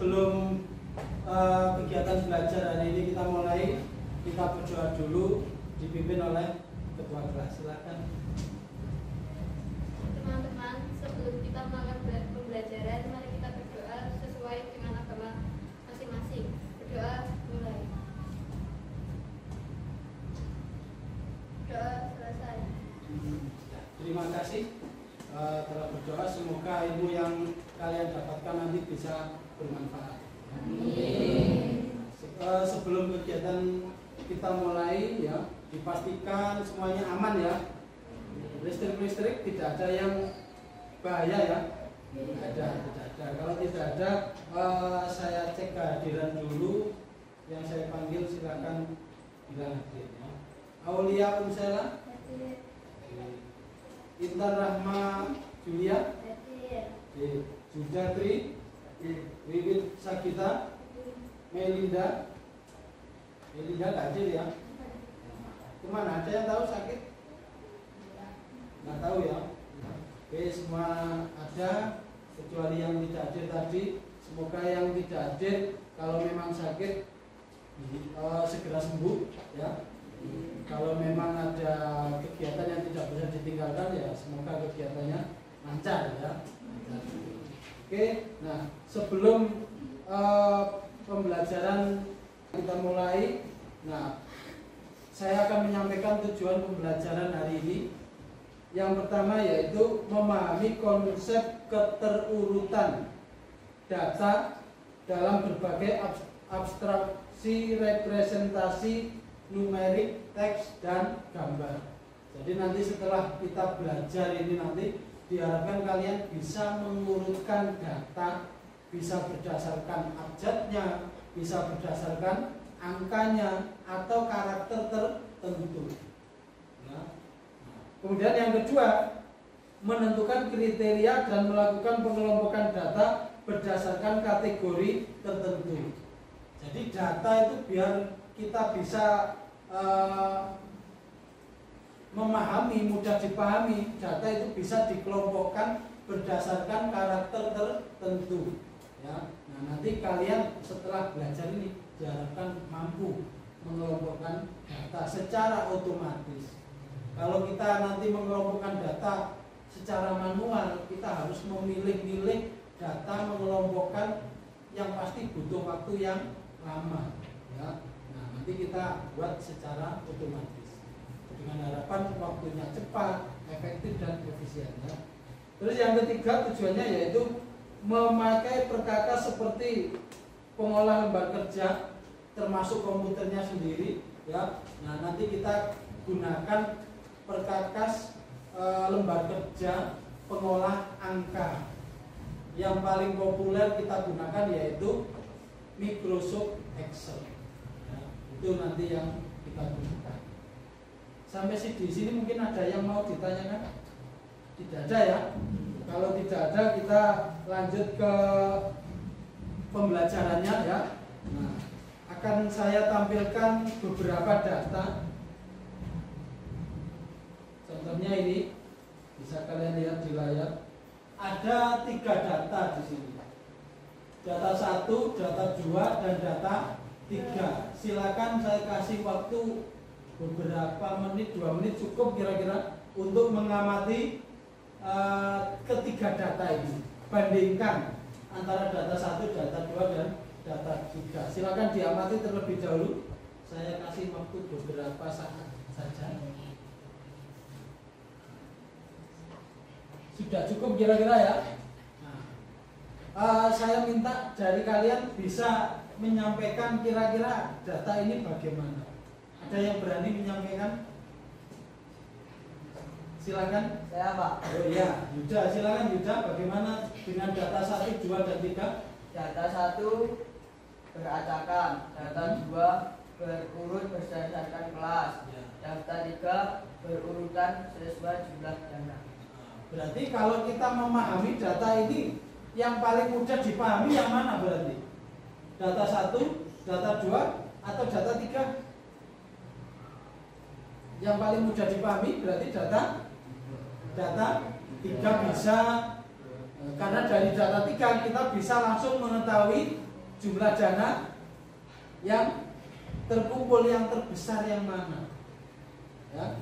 sebelum kegiatan belajar hari ini kita mulai, kita berdoa dulu dipimpin oleh ketua kelas. Silakan. Teman-teman, sebelum kita melakukan pembelajaran, mari kita berdoa sesuai dengan agama masing-masing. Berdoa mulai. Doa selesai. Terima kasih telah berdoa. Semoga ilmu yang kalian dapatkan nanti bisa bermanfaat. Amin. Sebelum kegiatan kita mulai ya, dipastikan semuanya aman ya. Listrik tidak ada yang bahaya ya. Tidak ada. Kalau tidak ada, saya cek kehadiran dulu. Yang saya panggil silakan bilang hadir ya. Aulia Unsela, Intan Rahma Julia, Judadri, Wiwit Sakita, Melinda nggak hadir ya. Kemana? Ada yang tahu sakit? Nggak tahu ya. Oke, semua ada kecuali yang tidak hadir tadi. Semoga yang tidak hadir kalau memang sakit segera sembuh ya. Kalau memang ada kegiatan yang tidak bisa ditinggalkan ya semoga kegiatannya lancar ya. Oke, nah sebelum pembelajaran kita mulai, nah saya akan menyampaikan tujuan pembelajaran hari ini. Yang pertama yaitu memahami konsep keterurutan data dalam berbagai abstraksi representasi numerik, teks, dan gambar. Jadi nanti setelah kita belajar ini nanti diharapkan kalian bisa mengurutkan data, bisa berdasarkan abjadnya, bisa berdasarkan angkanya atau karakter tertentu. Ya. Kemudian yang kedua, menentukan kriteria dan melakukan pengelompokan data berdasarkan kategori tertentu. Jadi data itu biar kita bisa memahami, mudah dipahami, data itu bisa dikelompokkan berdasarkan karakter tertentu. Ya. Nah, nanti kalian setelah belajar ini diharapkan mampu mengelompokkan data secara otomatis. Kalau kita nanti mengelompokkan data secara manual, kita harus memilih-milih data mengelompokkan yang pasti butuh waktu yang lama. Ya. Nah, nanti kita buat secara otomatis dengan harapan waktunya cepat, efektif, dan efisien. Ya. Terus yang ketiga tujuannya yaitu memakai perkakas seperti pengolah lembar kerja, termasuk komputernya sendiri. Ya. Nah, nanti kita gunakan perkakas lembar kerja pengolah angka. Yang paling populer kita gunakan yaitu Microsoft Excel. Ya, itu nanti yang kita gunakan. Sampai di sini mungkin ada yang mau ditanyakan? Tidak ada ya. Kalau tidak ada kita lanjut ke pembelajarannya ya. Nah, akan saya tampilkan beberapa data. Contohnya ini bisa kalian lihat di layar. Ada 3 data di sini. Data 1, data 2, dan data 3. Silakan saya kasih waktu beberapa menit, 2 menit cukup kira-kira untuk mengamati ketiga data ini. Bandingkan antara data 1, data 2, dan data 3. Silakan diamati terlebih dahulu. Saya kasih waktu beberapa saat saja. Sudah cukup kira-kira ya. Nah, saya minta dari kalian bisa menyampaikan kira-kira data ini bagaimana. Ada yang berani menyampaikan? Silakan. Saya Pak. Oh iya, Yuda, silakan Yuda. Bagaimana dengan data 1, 2, dan 3? Data 1 beracakan, data 2 berurut berdasarkan kelas, Ya. data 3 berurutan sesuai jumlah dana. Berarti kalau kita memahami data ini yang paling mudah dipahami yang mana berarti? Data 1, data 2, atau data 3? Yang paling mudah dipahami berarti data 3 bisa, karena dari data 3 kita bisa langsung mengetahui jumlah dana yang terkumpul yang terbesar yang mana. Ya.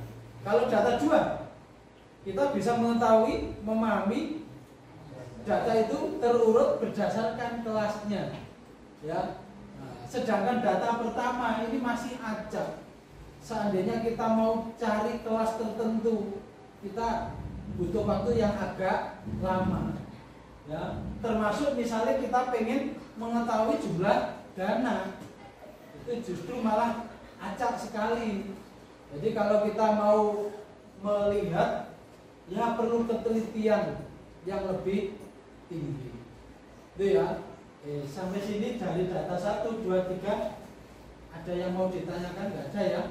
Kalau data 2, kita bisa mengetahui, memahami data itu terurut berdasarkan kelasnya. Ya. Nah, sedangkan data pertama ini masih acak. Seandainya kita mau cari kelas tertentu, kita butuh waktu yang agak lama. Ya, termasuk misalnya kita pengen mengetahui jumlah dana, itu justru malah acak sekali. Jadi kalau kita mau melihat, ya perlu ketelitian yang lebih tinggi. Itu ya. Sampai sini dari data 1, 2, 3 ada yang mau ditanyakan? Nggak ada ya?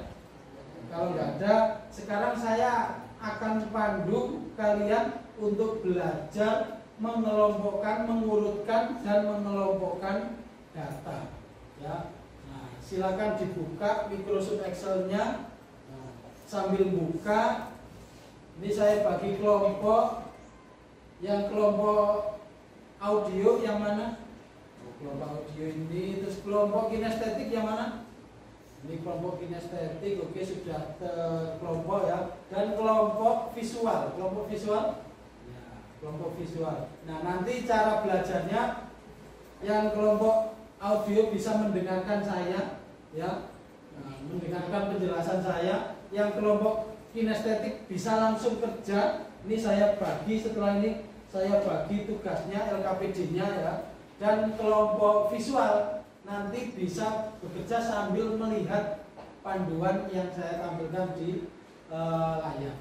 Kalau nggak ada, sekarang saya akan pandu kalian untuk belajar mengelompokkan, mengurutkan dan mengelompokkan data. Ya, nah, silakan dibuka Microsoft Excel-nya. Nah, sambil buka, ini saya bagi kelompok. Yang kelompok audio yang mana? Kelompok audio ini. Terus kelompok kinestetik yang mana? Ini kelompok kinestetik. Oke, sudah terkelompok ya. Dan kelompok visual. Kelompok visual. Kelompok visual. Nah, nanti cara belajarnya, yang kelompok audio bisa mendengarkan saya, ya, nah, mendengarkan penjelasan saya. Yang kelompok kinestetik bisa langsung kerja. Ini saya bagi, setelah ini saya bagi tugasnya, LKPD-nya ya. Dan kelompok visual nanti bisa bekerja sambil melihat panduan yang saya tampilkan di layar.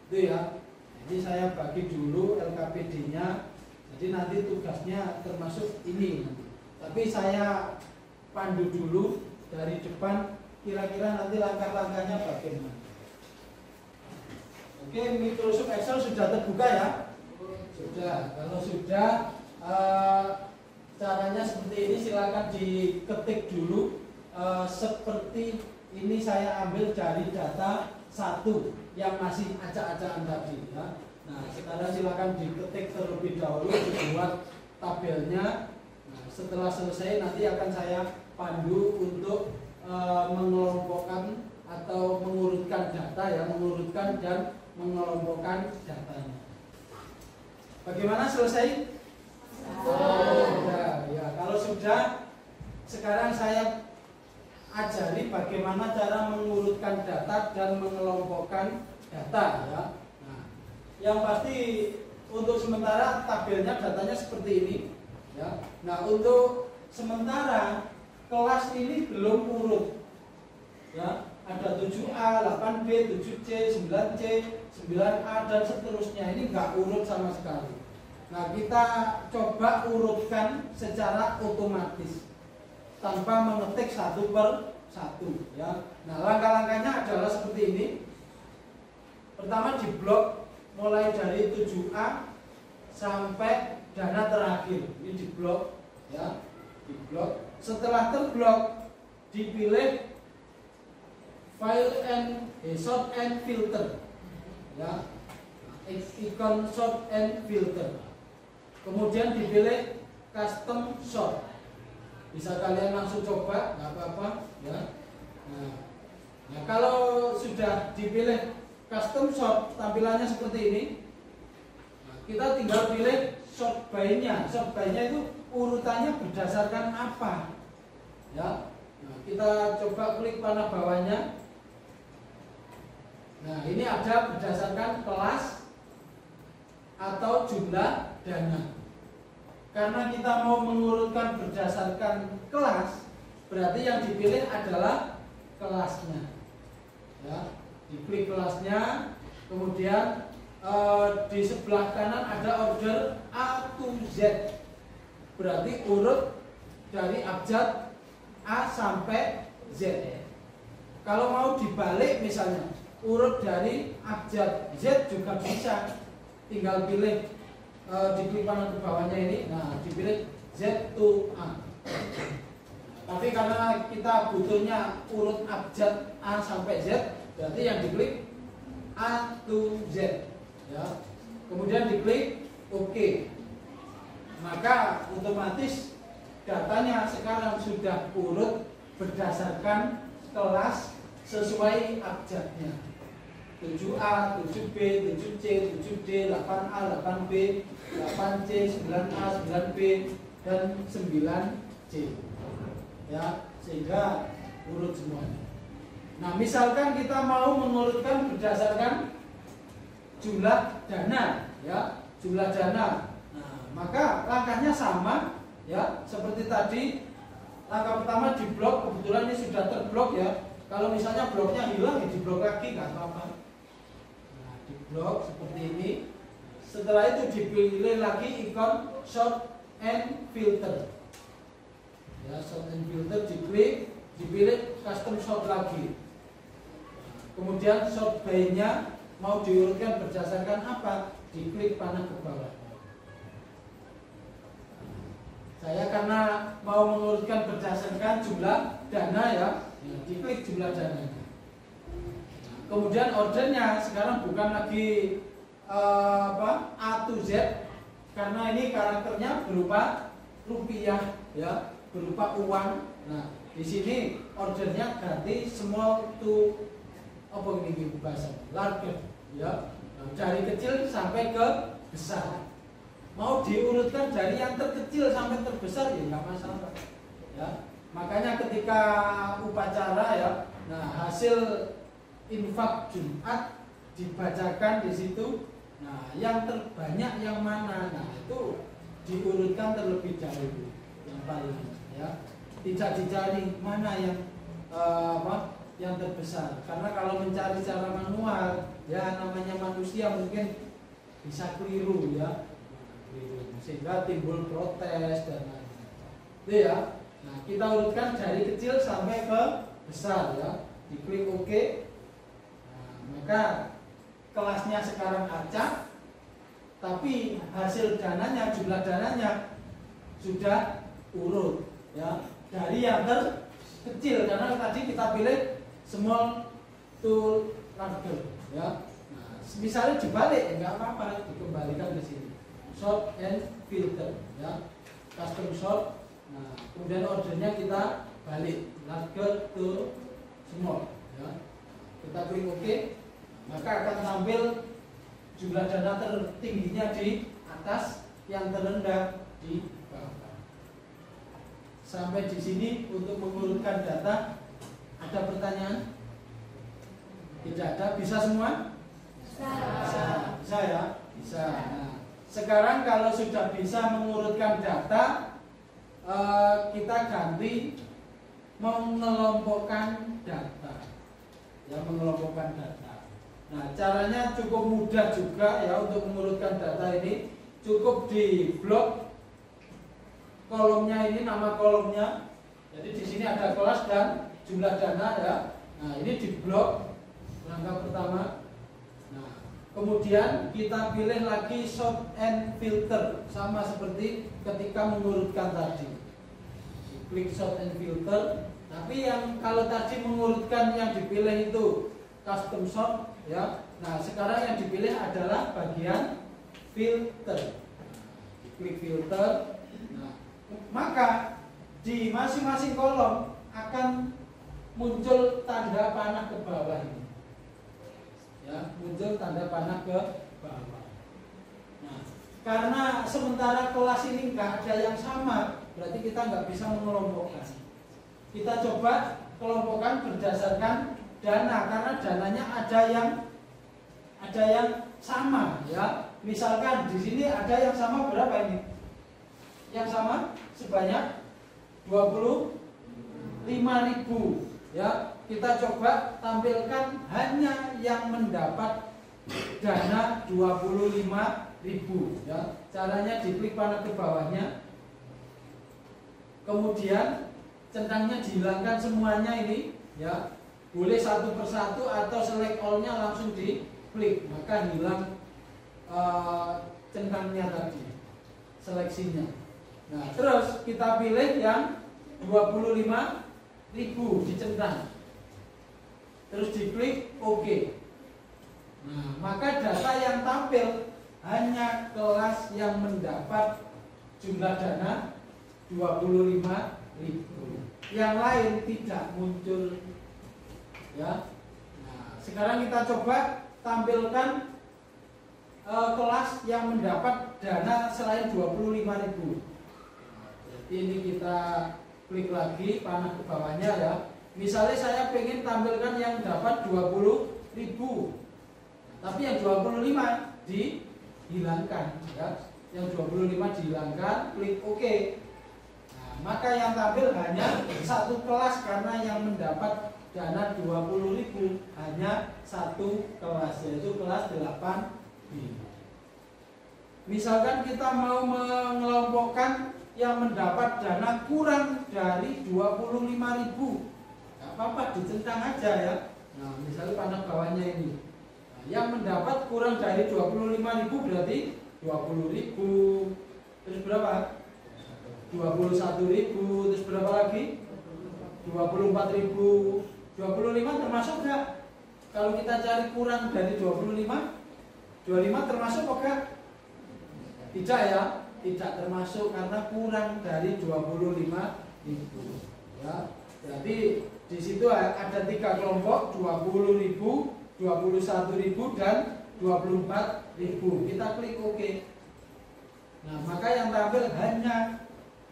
Itu ya. Jadi saya bagi dulu LKPD-nya. Jadi nanti tugasnya termasuk ini. Tapi saya pandu dulu dari depan, kira-kira nanti langkah-langkahnya bagaimana. Oke, Microsoft Excel sudah terbuka ya? Sudah. Kalau sudah, caranya seperti ini, silakan diketik dulu. Seperti ini saya ambil dari data 1 yang masih acak-acakan tadi ya. Nah, sekarang silakan diketik terlebih dahulu, dibuat tabelnya. Nah, setelah selesai nanti akan saya pandu untuk mengelompokkan atau mengurutkan data ya, mengurutkan dan mengelompokkan datanya. Bagaimana, selesai? Sudah. Ya, kalau sudah, sekarang saya ajari bagaimana cara mengurutkan data dan mengelompokkan data ya. Nah, yang pasti untuk sementara tabelnya datanya seperti ini ya. Nah, untuk sementara kelas ini belum urut ya. Ada 7A, 8B, 7C, 9C, 9A dan seterusnya. Ini enggak urut sama sekali. Nah, kita coba urutkan secara otomatis tanpa mengetik satu per satu ya. Nah, langkah-langkahnya adalah seperti ini. Pertama di blok mulai dari 7A sampai dana terakhir. Ini di blok ya, di blok. Setelah terblok dipilih file and sort and filter ya. Ikon sort and filter. Kemudian dipilih custom sort. Bisa kalian langsung coba, nggak apa-apa ya. Nah, kalau sudah dipilih custom sort, tampilannya seperti ini. Nah, kita tinggal pilih sort by-nya. Sort by-nya itu urutannya berdasarkan apa? Ya. Nah, kita coba klik panah bawahnya. Nah, ini ada berdasarkan kelas atau jumlah dana. Karena kita mau mengurutkan berdasarkan kelas, berarti yang dipilih adalah kelasnya. Ya, diklik kelasnya, kemudian di sebelah kanan ada order A to Z. Berarti urut dari abjad A sampai Z. Kalau mau dibalik misalnya, urut dari abjad Z juga bisa. Tinggal pilih, diklik panel ke bawahnya ini, nah dipilih Z to A. Tapi karena kita butuhnya urut abjad A sampai Z, berarti yang diklik A to Z ya. Kemudian diklik OK. Maka otomatis datanya sekarang sudah urut berdasarkan kelas sesuai abjadnya. 7A, 7B, 7C, 7D, 8A, 8B, 8C, 9A, 9B, dan 9C. Ya, sehingga urut semuanya. Nah, misalkan kita mau mengurutkan berdasarkan jumlah dana, ya, jumlah dana. Nah, maka langkahnya sama, ya, seperti tadi. Langkah pertama di blok, kebetulan ini sudah terblok, ya. Kalau misalnya bloknya hilang, ya di blok lagi, nggak apa-apa. Nah, di blok seperti ini. Setelah itu dipilih lagi ikon sort and filter. Ya, sort and filter diklik, dipilih custom sort lagi. Kemudian sort by-nya mau diurutkan berdasarkan apa? Diklik panah ke bawah. Saya karena mau mengurutkan berdasarkan jumlah dana, ya, diklik jumlah dananya. Kemudian ordernya sekarang bukan lagi A to Z, karena ini karakternya berupa rupiah, ya, berupa uang. Nah, di sini ordernya ganti small to apa ini bahasa larger, ya, dari kecil sampai ke besar. Mau diurutkan dari yang terkecil sampai terbesar, ya nggak masalah, ya. Makanya ketika upacara, ya, nah, hasil infak Jumat dibacakan di situ. Nah, yang terbanyak yang mana? Nah, itu diurutkan terlebih dahulu, yang paling, ya. Tidak dicari mana yang yang terbesar, karena kalau mencari secara manual, ya, namanya manusia mungkin bisa keliru, ya, sehingga timbul protes dan lain-lain. Itu, ya. Nah, kita urutkan dari kecil sampai ke besar, ya. Diklik OK. Nah, maka kelasnya sekarang acak, tapi hasil dananya, jumlah dananya sudah urut, ya, dari yang terkecil, karena tadi kita pilih small to larger, ya. Nah, misalnya dibalik, ya nggak apa-apa, dikembalikan ke sini. Sort and filter, ya, custom sort. Nah, kemudian ordernya kita balik larger to small, ya. Kita klik OK, maka akan tampil jumlah dana tertingginya di atas, yang terendah di bawah. Sampai di sini untuk mengurutkan data. Ada pertanyaan? Tidak ada. Bisa semua? Bisa, ya. Bisa. Nah, sekarang kalau sudah bisa mengurutkan data, kita ganti mengelompokkan data, ya, mengelompokkan data. Nah, caranya cukup mudah juga, ya, untuk mengurutkan data ini. Cukup di blok kolomnya ini, nama kolomnya. Jadi di sini ada kelas dan jumlah dana, ya. Nah, ini di blok langkah pertama. Nah, kemudian kita pilih lagi sort and filter, sama seperti ketika mengurutkan tadi. Klik sort and filter. Tapi yang kalau tadi mengurutkan yang dipilih itu custom sort, ya. Nah, sekarang yang dipilih adalah bagian filter. Klik filter. Nah, maka di masing-masing kolom akan muncul tanda panah ke bawah ini, ya, muncul tanda panah ke bawah. Nah, karena sementara kelas ini nggak ada yang sama, berarti kita nggak bisa mengelompokkan. Kita coba kelompokkan berdasarkan dana, karena dananya ada yang sama, ya. Misalkan di sini ada yang sama berapa ini? Yang sama sebanyak 25.000, ya. Kita coba tampilkan hanya yang mendapat dana 25.000, ya. Caranya diklik panah ke bawahnya, kemudian centangnya dihilangkan semuanya ini, ya. Boleh satu persatu atau select all-nya langsung diklik, maka hilang centangnya tadi, seleksinya. Nah, terus kita pilih yang 25.000 dicentang, terus diklik OK. Nah, maka data yang tampil hanya kelas yang mendapat jumlah dana 25.000. Yang lain tidak muncul. Ya. Nah, sekarang kita coba tampilkan kelas yang mendapat dana selain 25.000. Jadi ini kita klik lagi panah ke bawahnya ya. Misalnya saya pengen tampilkan yang dapat 20.000. Tapi yang 25 dihilangkan ya. Yang 25 dihilangkan, klik OK. Nah, maka yang tampil hanya satu kelas karena yang mendapat dana 20.000 hanya satu kelas, yaitu kelas 8B. Misalkan kita mau mengelompokkan yang mendapat dana kurang dari 25.000, nggak apa-apa, dicentang aja ya. Nah, misalnya panah bawahnya ini, nah, yang mendapat kurang dari 25.000 berarti 20.000, terus berapa? 21.000, terus berapa lagi? 24.000. 25 termasuk nggak? Kalau kita cari kurang dari 25 termasuk apa? Tidak ya, tidak termasuk karena kurang dari 25.000. Ya, jadi di situ ada 3 kelompok, 20.000, 21.000 dan 24.000. Kita klik OK. Nah, maka yang tampil hanya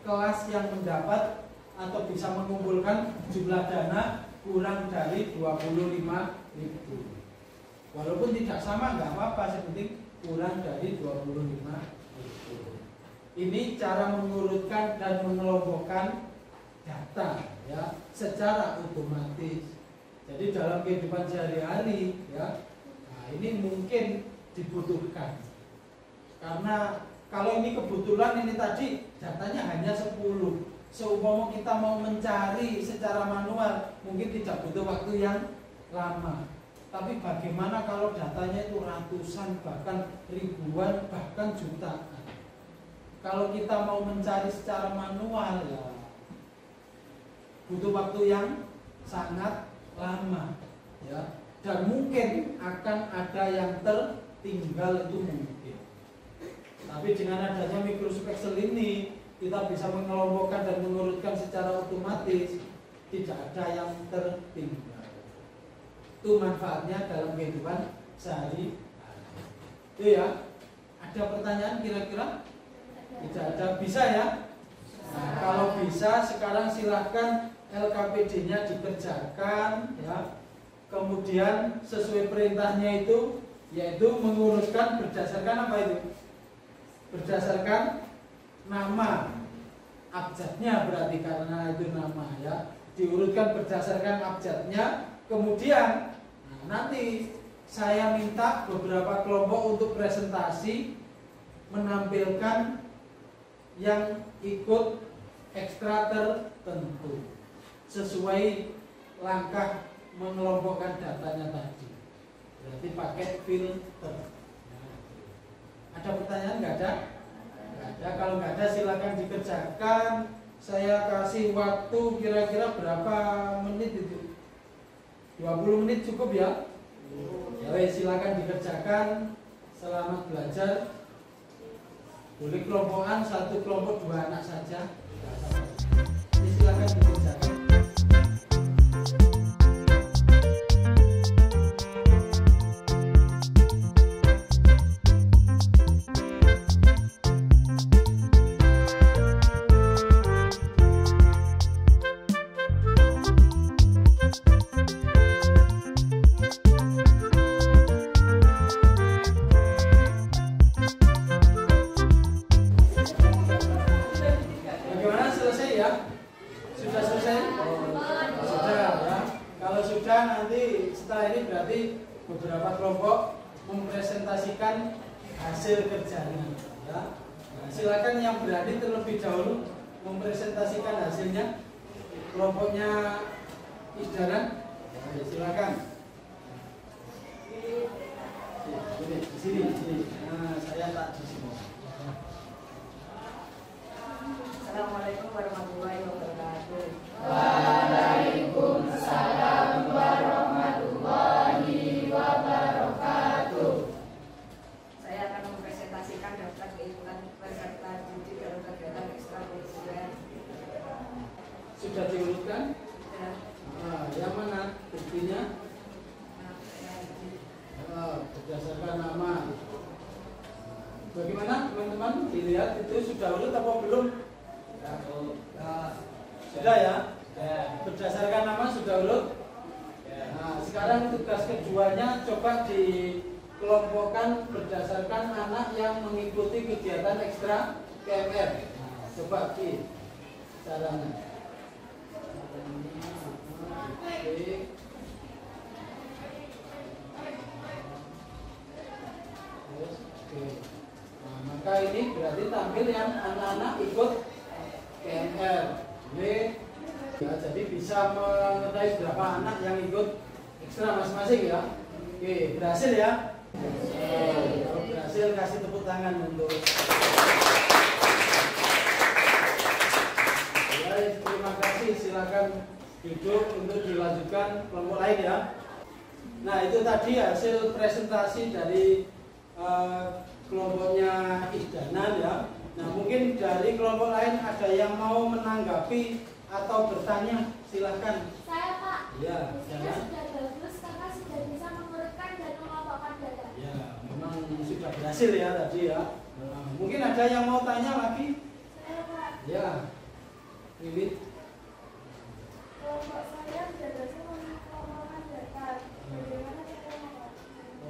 kelas yang mendapat atau bisa mengumpulkan jumlah dana kurang dari 25.000. Walaupun tidak sama nggak apa-apa, sepenting kurang dari 25.000. Ini cara mengurutkan dan mengelompokkan data ya secara otomatis. Jadi dalam kehidupan sehari-hari ya, nah ini mungkin dibutuhkan. Karena kalau ini kebetulan ini tadi datanya hanya 10. Seumpama kita mau mencari secara manual mungkin tidak butuh waktu yang lama. Tapi bagaimana kalau datanya itu ratusan, bahkan ribuan, bahkan jutaan? Kalau kita mau mencari secara manual ya butuh waktu yang sangat lama ya, dan mungkin akan ada yang tertinggal, itu mungkin. Tapi dengan adanya Microsoft Excel ini kita bisa mengelompokkan dan mengurutkan secara otomatis, tidak ada yang tertinggal. Itu manfaatnya dalam kehidupan sehari-hari. Itu ya. Ada pertanyaan kira-kira? Tidak ada, bisa ya? Nah, kalau bisa sekarang silahkan LKPD-nya dikerjakan ya. Kemudian sesuai perintahnya itu, yaitu menguruskan berdasarkan apa itu? Berdasarkan nama abjadnya, berarti karena itu nama ya. Diurutkan berdasarkan abjadnya. Kemudian nanti saya minta beberapa kelompok untuk presentasi menampilkan yang ikut ekstra tertentu sesuai langkah mengelompokkan datanya tadi. Berarti pakai filter. Ada pertanyaan? Nggak ada? Nggak ada. Kalau nggak ada silakan dikerjakan. Saya kasih waktu kira-kira berapa menit itu? 20 menit cukup ya? Ya wes, silakan dikerjakan. Selamat belajar. Boleh kelompokan, satu kelompok 2 anak saja. Jadi silakan dikerjakan. Beberapa kelompok mempresentasikan hasil kerjanya ya. Nah, silakan yang berani terlebih dahulu mempresentasikan hasilnya. Kelompoknya Isdaran, ya, silakan. Di sini. Nah, saya tak di sini. Assalamualaikum warahmatullahi wabarakatuh. Waalaikumsalam warahmatullahi wabarakatuh. Saya akan mempresentasikan daftar keikutsertaan didik dalam kegiatan ekstrakurikuler sudah diurutkan? Ya. Yang mana buktinya? Berdasarkan nama. Bagaimana teman-teman? Dilihat itu sudah urut apa belum? Sudah ya? Berdasarkan nama sudah urut? Nah, sekarang tugas keduanya coba dikelompokkan berdasarkan anak yang mengikuti kegiatan ekstra KMR. Coba di caranya. Nah, maka ini berarti tampil yang anak-anak ikut KMR. Ya, jadi bisa mengetahui berapa anak yang ikut ekstra masing-masing ya. Oke, berhasil ya? Kalau berhasil kasih tepuk tangan untuk. Ya, terima kasih. Silakan duduk untuk dilanjutkan kelompok lain ya. Nah, itu tadi hasil presentasi dari kelompoknya Ihdanan ya. Nah, mungkin dari kelompok lain ada yang mau menanggapi atau bertanya, silahkan. Saya Pak. Ya, Hasilnya sudah bagus karena sudah bisa mengurutkan dan mengelompokkan data. Ya, memang sudah berhasil ya tadi ya. Nah, mungkin ada yang mau tanya lagi? Saya Pak. Ya, Wiwit. Kelompok saya sudah berhasil mengelompokkan data. Bagaimana caranya Pak?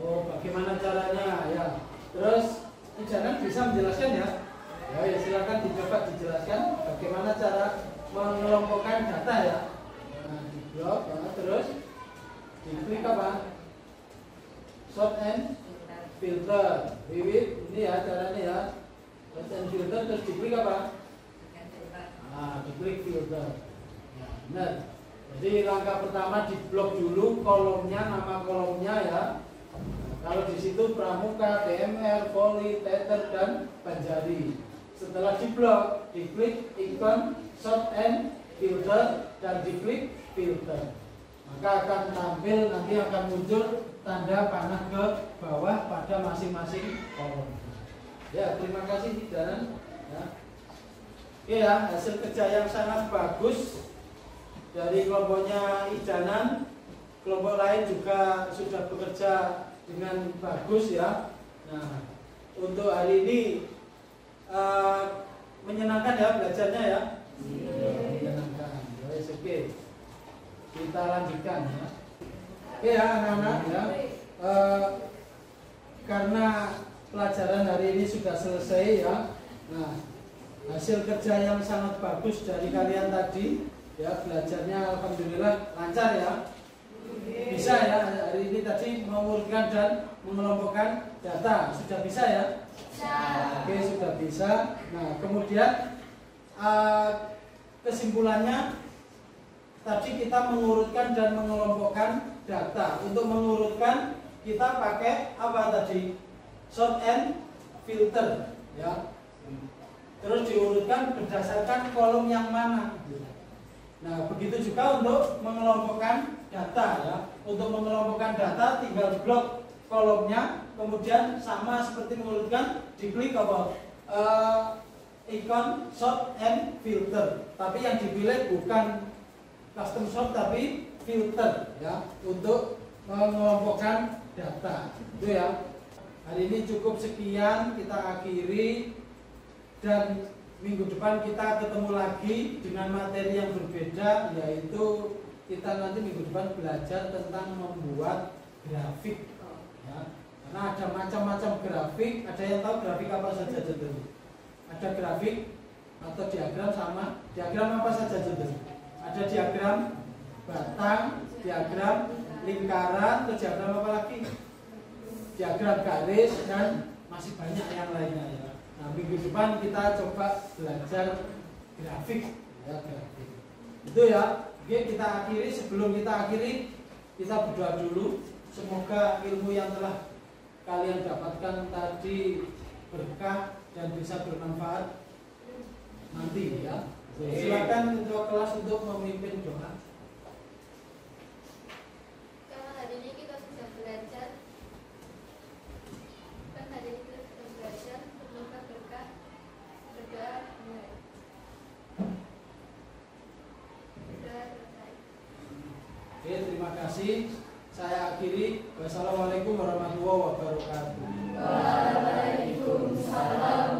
Oh, bagaimana caranya ya? Terus Ihdanan bisa menjelaskan ya? Ya, silakan dicoba dijelaskan bagaimana cara mengelompokkan data ya. Nah, di blok, ya, terus diklik apa? Sort and filter. Wiwit, ini ya caranya ya. Sort and filter, terus diklik apa? Nah, diklik filter. Ya, benar. Jadi langkah pertama di blok dulu kolomnya, nama kolomnya ya. Kalau di situ Pramuka, DMR, Poli, Teter, dan Banjari. Setelah diblok, diklik ikon sort and filter dan diklik filter. Maka akan tampil, nanti akan muncul tanda panah ke bawah pada masing-masing kolom. Ya, terima kasih Ihdanan. Ya. Oke ya, hasil kerja yang sangat bagus dari kelompoknya Ihdanan. Kelompok lain juga sudah bekerja dengan bagus ya. Nah, untuk hari ini menyenangkan ya belajarnya ya. Menyenangkan. Oke, kita lanjutkan ya. Oke ya anak-anak ya. Karena pelajaran hari ini sudah selesai ya. Nah, hasil kerja yang sangat bagus dari kalian tadi ya, belajarnya alhamdulillah lancar ya. Bisa ya hari ini tadi mengurutkan dan mengelompokkan data, sudah bisa ya? Bisa. Oke, sudah bisa. Nah, kemudian kesimpulannya tadi kita mengurutkan dan mengelompokkan data. Untuk mengurutkan kita pakai apa tadi? Sort and filter ya. Terus diurutkan berdasarkan kolom yang mana. Nah, begitu juga untuk mengelompokkan data ya. Untuk mengelompokkan data tinggal blok kolomnya, kemudian sama seperti mengurutkan, diklik apa? Ikon sort and filter. Tapi yang dipilih bukan custom sort tapi filter ya, untuk mengelompokkan data. Itu ya. Hari ini cukup sekian, kita akhiri, dan minggu depan kita ketemu lagi dengan materi yang berbeda, yaitu kita nanti minggu depan belajar tentang membuat grafik ya. Karena ada macam-macam grafik. Ada yang tahu grafik apa saja Jendel? Ada grafik atau diagram sama diagram apa saja Jendel? Ada diagram batang, diagram lingkaran, terus diagram apa lagi? Diagram garis, dan masih banyak yang lainnya ya. Nah, minggu depan kita coba belajar grafik ya, grafik. Itu ya. Oke, kita akhiri. Sebelum kita akhiri, kita berdoa dulu. Semoga ilmu yang telah kalian dapatkan tadi berkah dan bisa bermanfaat nanti ya. Silakan untuk kelas untuk memimpin doa. Karena hari ini kita sudah belajar, semoga berkah. Berdoa. Oke, terima kasih. Saya akhiri. Wassalamualaikum warahmatullahi wabarakatuh. Waalaikumsalam